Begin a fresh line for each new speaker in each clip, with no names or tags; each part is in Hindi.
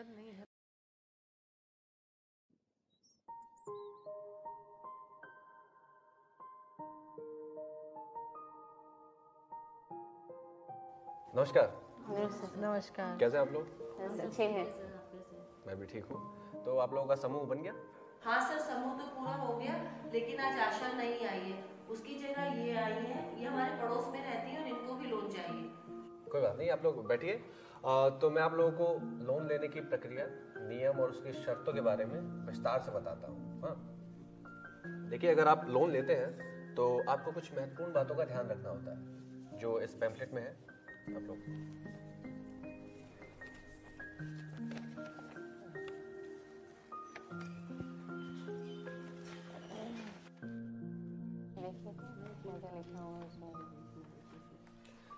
मदद नहीं है।
नमस्कार।
नमस्कार।
कैसे हैं आप लोग?
अच्छे हैं।
मैं भी ठीक हूँ। तो आप लोगों का समूह बन गया?
हाँ सर, समूह तो पूरा हो गया, लेकिन आज आशा नहीं आई है। उसकी जगह ये आई है, ये हमारे पड़ोस में रहती है और इनको भी लोन चाहिए।
कोई बात नहीं, आप लोग बैठिए। तो मैं आप लोगों को लोन लेने की प्रक्रिया, नियम और उसकी शर्तों के बारे में विस्तार से बताता हूँ। हाँ, देखिए, अगर आप लोन लेते हैं तो आपको कुछ महत्वपूर्ण बातों का ध्यान रखना होता है, जो इस पैम्फलेट में है। आप लोग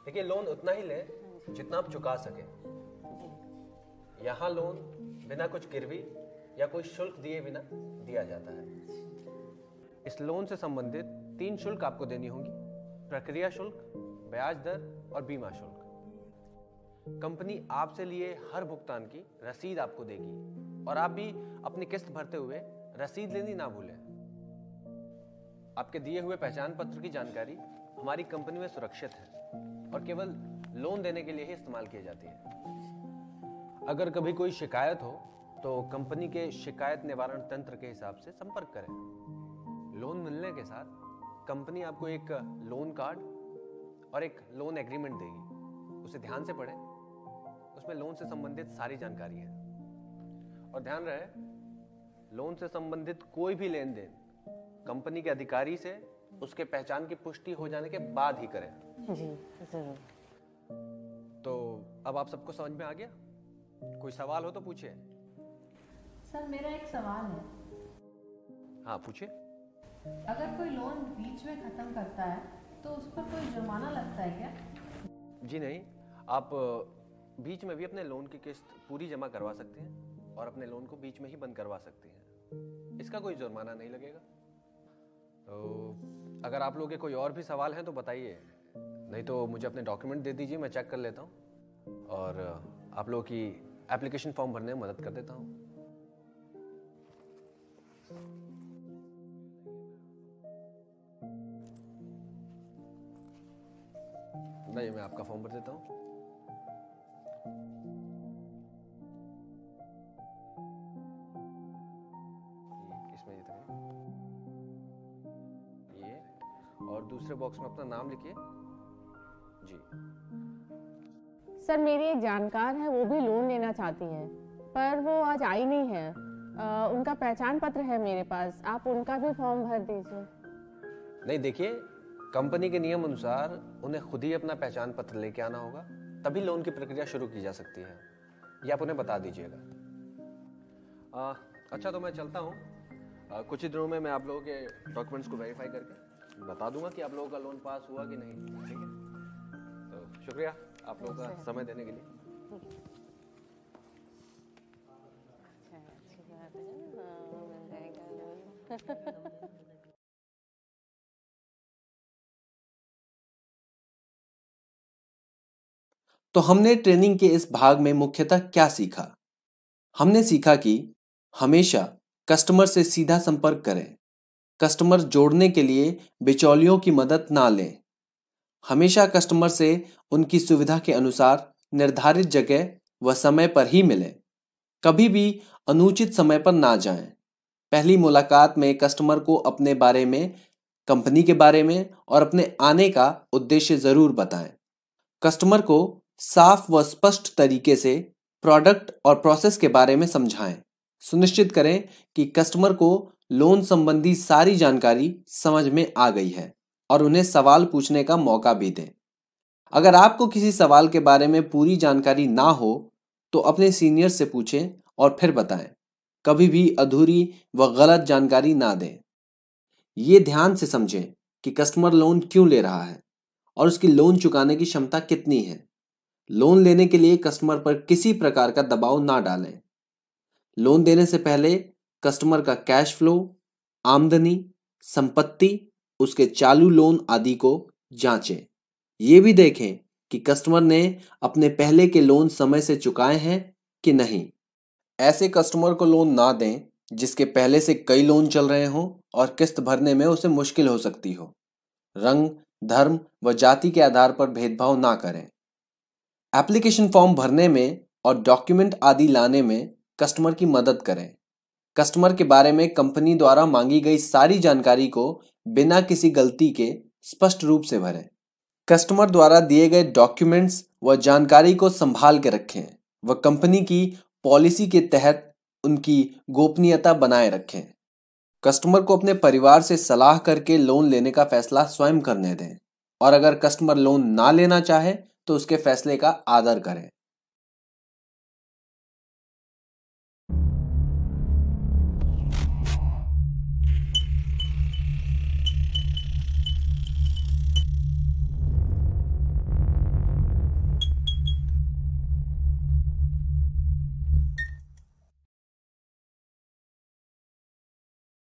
देखिए, लोन उतना ही लें जितना आप चुका सकें। यहाँ लोन बिना कुछ गिरवी या कोई शुल्क दिए बिना दिया जाता है। इस लोन से संबंधित 3 शुल्क आपको देनी होंगी: प्रक्रिया शुल्क, ब्याज दर और बीमा शुल्क। कंपनी आपसे लिए हर भुगतान की रसीद आपको देगी और आप भी अपनी किस्त भरते हुए रसीद लेनी ना भूलें। आपके दिए हुए पहचान पत्र की जानकारी हमारी कंपनी में सुरक्षित है और केवल लोन देने के लिए ही इस्तेमाल की जाती है। अगर कभी कोई शिकायत हो तो कंपनी के शिकायत निवारण तंत्र के हिसाब से संपर्क करें। लोन मिलने के साथ कंपनी आपको एक लोन कार्ड और एक लोन एग्रीमेंट देगी। उसे ध्यान से पढ़ें, उसमें लोन से संबंधित सारी जानकारी है। और ध्यान रहे, लोन से संबंधित कोई भी लेन देन कंपनी के अधिकारी से उसके पहचान की पुष्टि हो जाने के बाद ही करें।
जी जरूर।
तो अब आप सबको समझ में आ गया? कोई सवाल हो तो पूछिए।
सर, मेरा एक सवाल है।
हाँ, पूछिए।
अगर कोई लोन बीच में खत्म करता है तो उस पर कोई जुर्माना लगता है क्या?
जी नहीं, आप बीच में भी अपने लोन की किस्त पूरी जमा करवा सकते हैं और अपने लोन को बीच में ही बंद करवा सकते हैं। इसका कोई जुर्माना नहीं लगेगा। तो अगर आप लोगों के कोई और भी सवाल हैं तो बताइए, नहीं तो मुझे अपने डॉक्यूमेंट दे दीजिए, मैं चेक कर लेता हूँ और आप लोगों की एप्लीकेशन फॉर्म भरने में मदद कर देता हूँ। नहीं, मैं आपका फॉर्म भर देता हूँ। इसमें ये और दूसरे बॉक्स में अपना नाम लिखिए। जी।
सर, मेरी एक जानकार है, वो भी लोन लेना चाहती है, पर वो आज आई नहीं है। उनका पहचान पत्र है मेरे पास, आप उनका भी फॉर्म भर दीजिए।
नहीं, देखिए, कंपनी के नियम अनुसार उन्हें खुद ही अपना पहचान पत्र लेके आना होगा, तभी लोन की प्रक्रिया शुरू की जा सकती है। ये आप उन्हें बता दीजिएगा। अच्छा, तो मैं चलता हूँ। कुछ ही दिनों में मैं आप लोगों के डॉक्यूमेंट्स को वेरीफाई करके बता दूंगा कि आप लोगों का लोन पास हुआ कि नहीं। ठीक है? तो शुक्रिया आप लोगों का समय देने के लिए।
तो हमने ट्रेनिंग के इस भाग में मुख्यतः क्या सीखा? हमने सीखा कि हमेशा कस्टमर से सीधा संपर्क करें, कस्टमर जोड़ने के लिए बिचौलियों की मदद ना लें, हमेशा कस्टमर से उनकी सुविधा के अनुसार निर्धारित जगह व समय पर ही मिलें, कभी भी अनुचित समय पर ना जाएं। पहली मुलाकात में कस्टमर को अपने बारे में, कंपनी के बारे में और अपने आने का उद्देश्य जरूर बताएं। कस्टमर को साफ व स्पष्ट तरीके से प्रोडक्ट और प्रोसेस के बारे में समझाएं। सुनिश्चित करें कि कस्टमर को लोन संबंधी सारी जानकारी समझ में आ गई है और उन्हें सवाल पूछने का मौका भी दें। अगर आपको किसी सवाल के बारे में पूरी जानकारी ना हो तो अपने सीनियर से पूछें और फिर बताएं। कभी भी अधूरी व गलत जानकारी ना दें। ये ध्यान से समझें कि कस्टमर लोन क्यों ले रहा है और उसकी लोन चुकाने की क्षमता कितनी है। लोन लेने के लिए कस्टमर पर किसी प्रकार का दबाव ना डालें। लोन देने से पहले कस्टमर का कैश फ्लो, आमदनी, संपत्ति, उसके चालू लोन आदि को जांचें। ये भी देखें कि कस्टमर ने अपने पहले के लोन समय से चुकाए हैं कि नहीं। ऐसे कस्टमर को लोन ना दें जिसके पहले से कई लोन चल रहे हों और किस्त भरने में उसे मुश्किल हो सकती हो। रंग, धर्म व जाति के आधार पर भेदभाव ना करें। एप्लीकेशन फॉर्म भरने में और डॉक्यूमेंट आदि लाने में कस्टमर की मदद करें। कस्टमर के बारे में कंपनी द्वारा मांगी गई सारी जानकारी को बिना किसी गलती के स्पष्ट रूप से भरें। कस्टमर द्वारा दिए गए डॉक्यूमेंट्स व जानकारी को संभाल के रखें व कंपनी की पॉलिसी के तहत उनकी गोपनीयता बनाए रखें। कस्टमर को अपने परिवार से सलाह करके लोन लेने का फैसला स्वयं करने दें और अगर कस्टमर लोन ना लेना चाहे तो उसके फैसले का आदर करें।